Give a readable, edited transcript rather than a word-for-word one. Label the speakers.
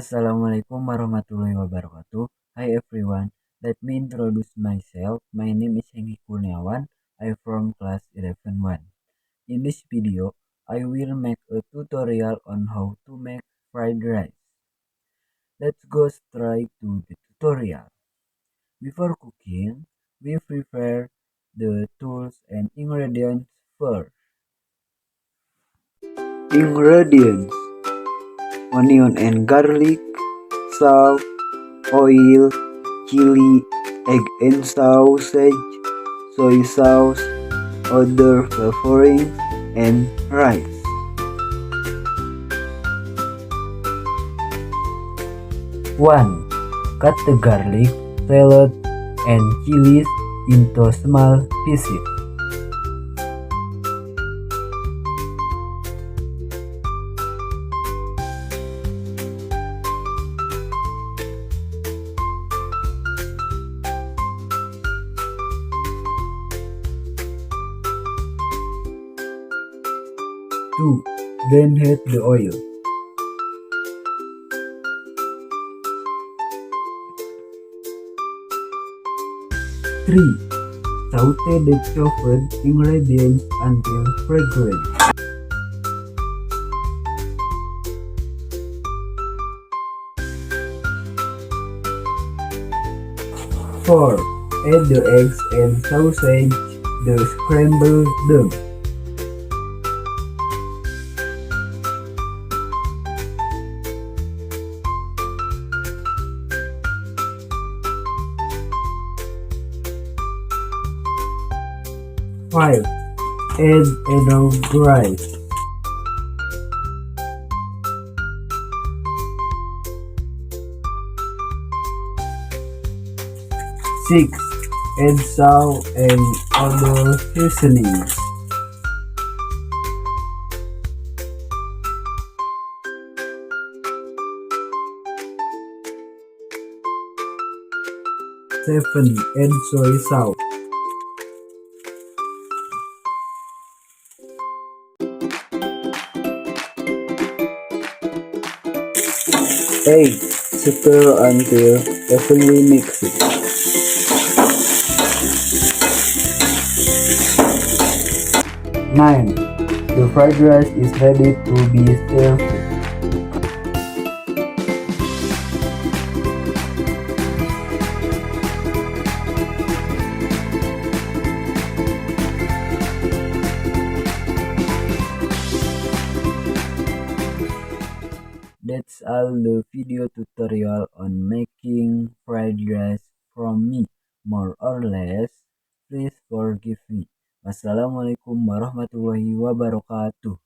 Speaker 1: Assalamualaikum warahmatullahi wabarakatuh. Hi everyone, let me introduce myself. My name is Hengki Kurniawan. I'm from class 11-1. In this video, I will make a tutorial on how to make fried rice. Let's go straight to the tutorial. Before cooking, we prepare the tools and ingredients first. Ingredients: onion and garlic, salt, oil, chili, egg and sausage, soy sauce, other flavoring, and rice. One. Cut the garlic, shallot, and chilies into small pieces. 2. Then heat the oil. 3. Saute the chopped ingredients until fragrant. 4. Add the eggs and sausage, the scrambled them. 5. Add enough rice. 6. Add salt and other seasonings. 7. Add soy sauce. 8. Stir until evenly mixed. 9. The fried rice is ready to be served. That's all the video tutorial on making fried rice from me. More or less, please forgive me. Wassalamualaikum warahmatullahi wabarakatuh.